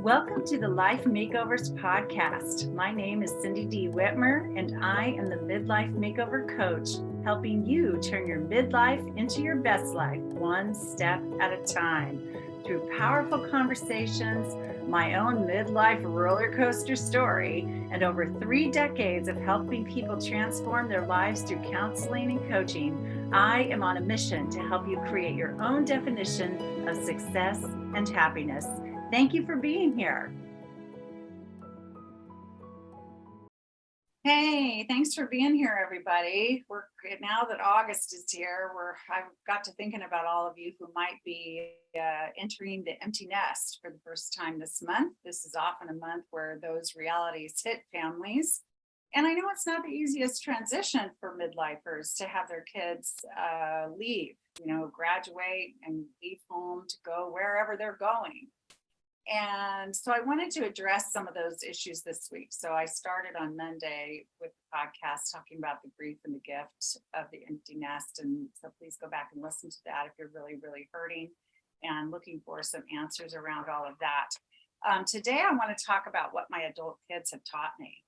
Welcome to the Life Makeovers podcast. My name is Cindy D. Whitmer, and I am the Midlife Makeover Coach, helping you turn your midlife into your best life, one step at a time. Through powerful conversations, my own midlife roller coaster story, and over 3 decades of helping people transform their lives through counseling and coaching, I am on a mission to help you create your own definition of success and happiness. Thank you for being here. Hey, thanks for being here, everybody. Now that August is here, I've got to thinking about all of you who might be entering the empty nest for the first time this month. This is often a month where those realities hit families. And I know it's not the easiest transition for midlifers to have their kids leave, graduate and leave home to go wherever they're going. And so I wanted to address some of those issues this week. So I started on Monday with the podcast talking about the grief and the gift of the empty nest. And so please go back and listen to that if you're really, really hurting and looking for some answers around all of that. Today, I want to talk about what my adult kids have taught me.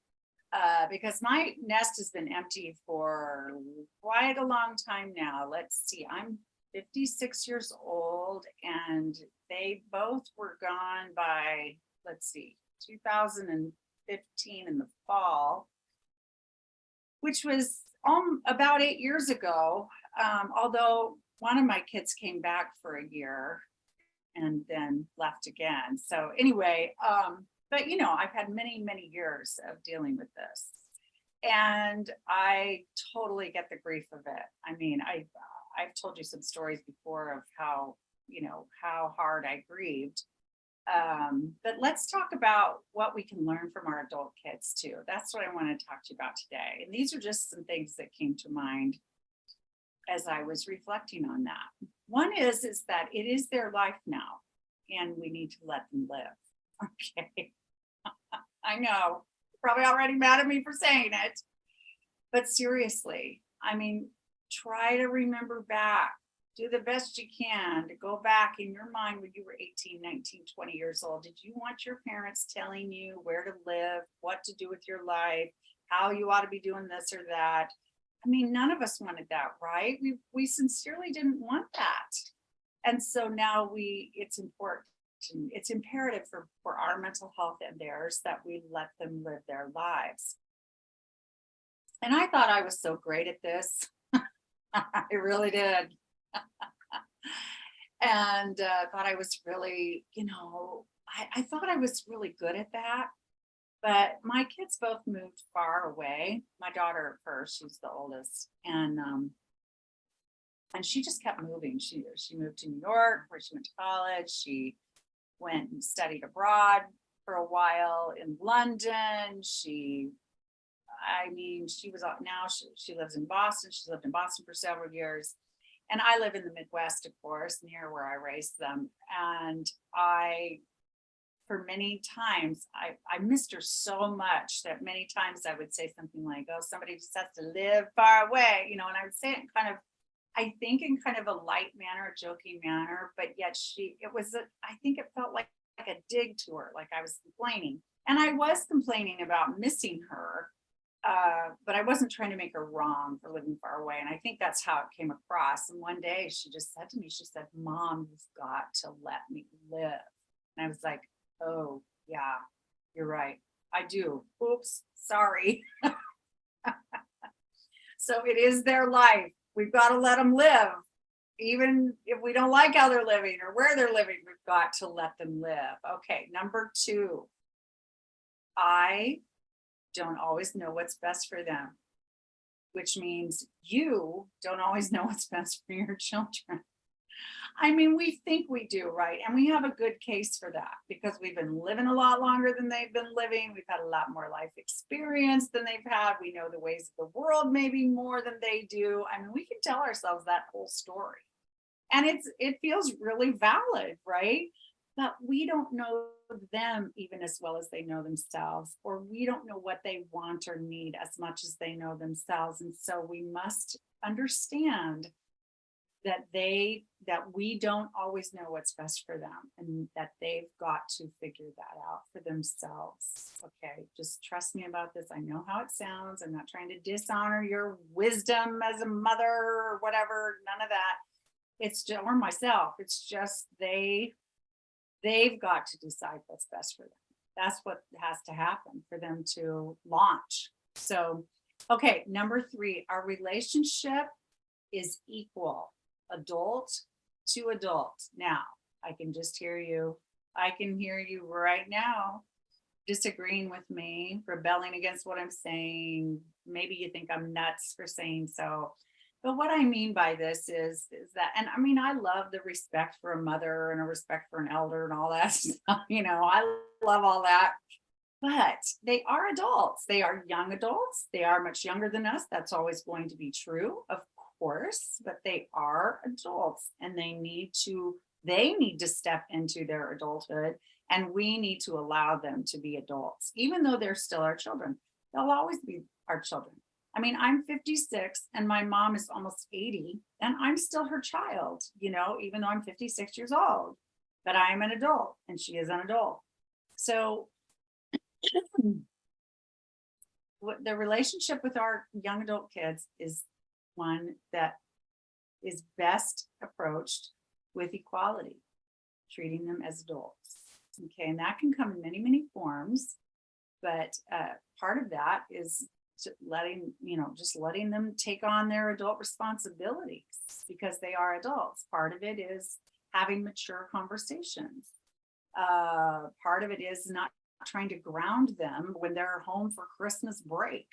Because my nest has been empty for quite a long time now. Let's see, I'm 56 years old, and they both were gone by, 2015 in the fall, which was about 8 years ago. Although one of my kids came back for a year and then left again. So anyway, but I've had many, many years of dealing with this, and I totally get the grief of it. I mean, I've told you some stories before of how hard I grieved. But let's talk about what we can learn from our adult kids too. That's what I want to talk to you about today. And these are just some things that came to mind as I was reflecting on that. One is that it is their life now, and we need to let them live. Okay. I know, you're probably already mad at me for saying it, but seriously, I mean, try to remember back, do the best you can to go back in your mind when you were 18, 19, 20 years old. Did you want your parents telling you where to live, what to do with your life, how you ought to be doing this or that? I mean, none of us wanted that, right? We sincerely didn't want that. And so now it's important. It's imperative for our mental health and theirs that we let them live their lives. And I thought I was so great at this. I really did. And thought I was really, I thought I was really good at that. But my kids both moved far away. My daughter first, she's the oldest. And she just kept moving. She moved to New York, where she went to college. She went and studied abroad for a while in London. She lives in Boston. She's lived in Boston for several years. And I live in the Midwest, of course, near where I raised them. And for many times, I missed her so much that many times I would say something like, oh, somebody just has to live far away, and I would say it in kind of a light manner, a joking manner, but yet I think it felt like a dig to her, like I was complaining. And I was complaining about missing her, but I wasn't trying to make her wrong for living far away. And I think that's how it came across. And one day she just said to me, she said, Mom, you've got to let me live. And I was like, oh, yeah, you're right. I do. Oops, sorry. So it is their life. We've got to let them live. Even if we don't like how they're living or where they're living, we've got to let them live. Okay, number 2, I don't always know what's best for them, which means you don't always know what's best for your children. I mean, we think we do, right? And we have a good case for that because we've been living a lot longer than they've been living. We've had a lot more life experience than they've had. We know the ways of the world maybe more than they do. I mean, we can tell ourselves that whole story. And it feels really valid, right? But we don't know them even as well as they know themselves, or we don't know what they want or need as much as they know themselves. And so we must understand that we don't always know what's best for them, and that they've got to figure that out for themselves. Okay, just trust me about this. I know how it sounds. I'm not trying to dishonor your wisdom as a mother or whatever, none of that. It's just, or myself, it's just they've got to decide what's best for them. That's what has to happen for them to launch. So, okay, number 3, our relationship is equal, adult to adult. Now, I can just hear you. I can hear you right now disagreeing with me, rebelling against what I'm saying. Maybe you think I'm nuts for saying so. But what I mean by this is that, and I mean, I love the respect for a mother and a respect for an elder and all that stuff. I love all that. But they are adults. They are young adults. They are much younger than us. That's always going to be true, of course, but they are adults, and they need to step into their adulthood, and we need to allow them to be adults, even though they're still our children. They'll always be our children. I mean, I'm 56 and my mom is almost 80, and I'm still her child, even though I'm 56 years old, but I'm an adult and she is an adult. So the relationship with our young adult kids is one that is best approached with equality, treating them as adults. Okay, and that can come in many, many forms, but part of that is just letting them take on their adult responsibilities because they are adults. Part of it is having mature conversations. Part of it is not trying to ground them when they're home for Christmas break,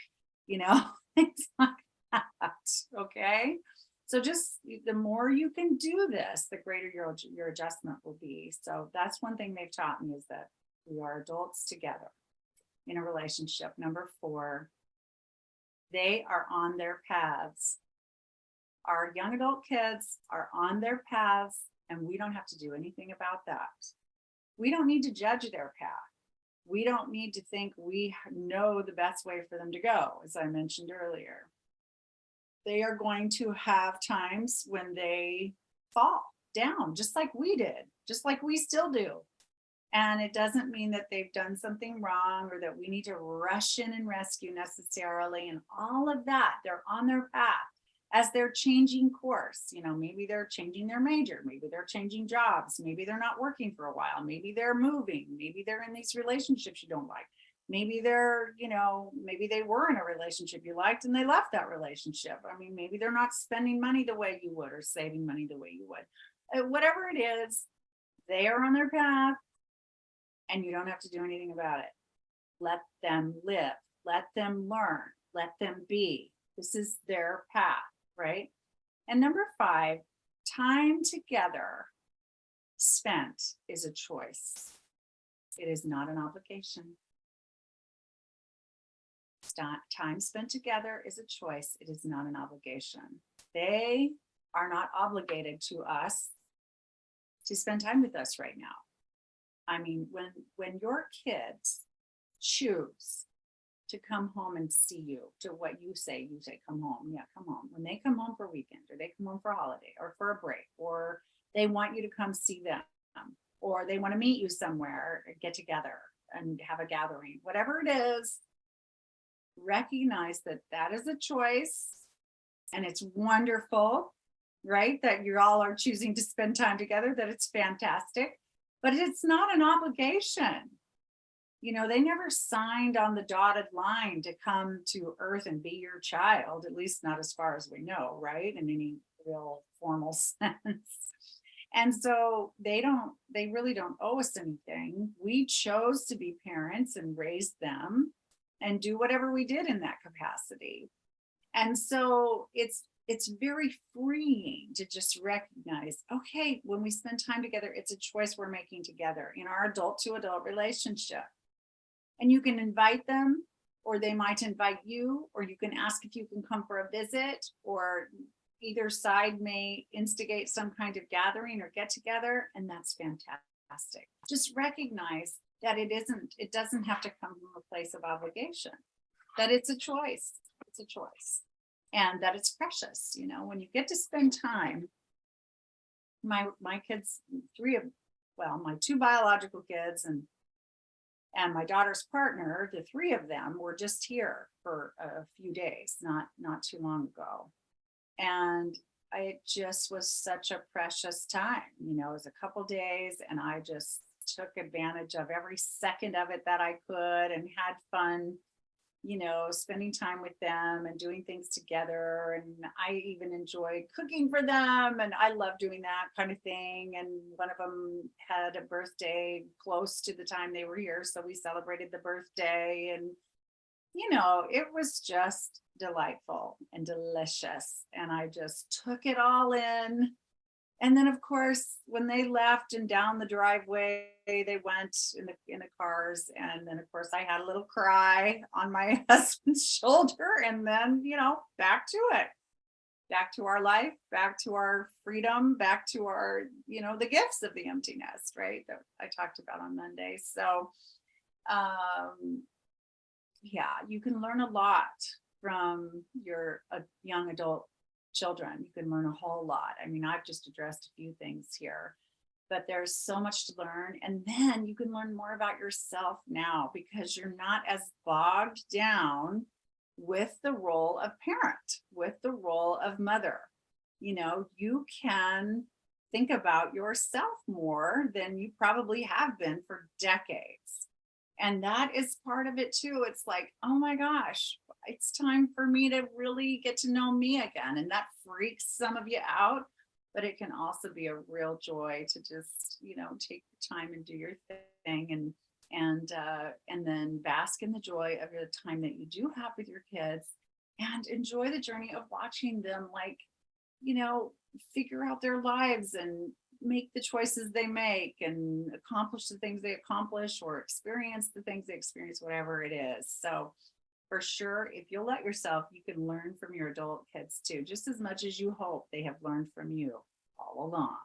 things like that. Okay. So just the more you can do this, the greater your adjustment will be. So that's one thing they've taught me, is that we are adults together in a relationship. Number 4, they are on their paths. Our young adult kids are on their paths, and we don't have to do anything about that. We don't need to judge their path. We don't need to think we know the best way for them to go, as I mentioned earlier. They are going to have times when they fall down, just like we did, just like we still do. And it doesn't mean that they've done something wrong or that we need to rush in and rescue necessarily. And all of that, they're on their path as they're changing course. Maybe they're changing their major, maybe they're changing jobs, maybe they're not working for a while, maybe they're moving, maybe they're in these relationships you don't like. Maybe maybe they were in a relationship you liked and they left that relationship. I mean, maybe they're not spending money the way you would or saving money the way you would. Whatever it is, they are on their path and you don't have to do anything about it. Let them live, let them learn, let them be. This is their path, right? And number 5, time together spent is a choice. It is not an obligation. Time spent together is a choice. It is not an obligation. They are not obligated to us to spend time with us right now. I mean, when your kids choose to come home and see you, to what you say, come home. Yeah, come home. When they come home for a weekend, or they come home for a holiday or for a break, or they want you to come see them, or they want to meet you somewhere, get together and have a gathering, whatever it is, recognize that that is a choice, and it's wonderful, right? That you all are choosing to spend time together, that it's fantastic, but it's not an obligation. They never signed on the dotted line to come to Earth and be your child, at least not as far as we know, right? In any real formal sense. And so they really don't owe us anything. We chose to be parents and raise them and do whatever we did in that capacity. And so it's very freeing to just recognize, okay, when we spend time together, it's a choice we're making together in our adult to adult relationship. And you can invite them, or they might invite you, or you can ask if you can come for a visit, or either side may instigate some kind of gathering or get together, and that's fantastic. Just recognize that it doesn't have to come from a place of obligation, that it's a choice. It's a choice, and that it's precious. When you get to spend time my kids, my two biological kids and my daughter's partner, the three of them were just here for a few days, not too long ago. And it just was such a precious time. You know, it was a couple days and I just took advantage of every second of it that I could and had fun, you know, spending time with them and doing things together. And I even enjoyed cooking for them. And I love doing that kind of thing. And one of them had a birthday close to the time they were here. So we celebrated the birthday. And, you know, it was just delightful and delicious. And I just took it all in. And then, of course, when they left and down the driveway, they went in the cars. And then, of course, I had a little cry on my husband's shoulder. And then, you know, back to it, back to our life, back to our freedom, back to our, you know, the gifts of the empty nest, right? That I talked about on Monday. So, yeah, you can learn a lot from your young adult children. You can learn a whole lot. I mean, I've just addressed a few things here, but there's so much to learn. And then you can learn more about yourself now because you're not as bogged down with the role of parent, with the role of mother. You know, you can think about yourself more than you probably have been for decades. And that is part of it too. It's like, oh my gosh, it's time for me to really get to know me again. And that freaks some of you out, but it can also be a real joy to just, you know, take your time and do your thing and then bask in the joy of the time that you do have with your kids and enjoy the journey of watching them, like, you know, figure out their lives and make the choices they make and accomplish the things they accomplish or experience the things they experience, whatever it is. So for sure, if you'll let yourself, you can learn from your adult kids too, just as much as you hope they have learned from you all along.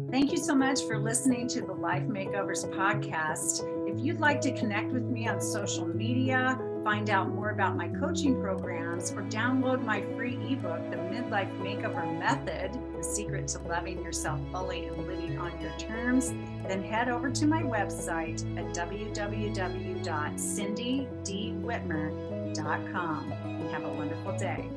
Thank you so much for listening to the Life Makeovers podcast. If you'd like to connect with me on social media, find out more about my coaching programs, or download my free ebook, The Midlife Makeover Method, The Secret to Loving Yourself Fully and Living on Your Terms, then head over to my website at www.cindydwhitmer.com and have a wonderful day.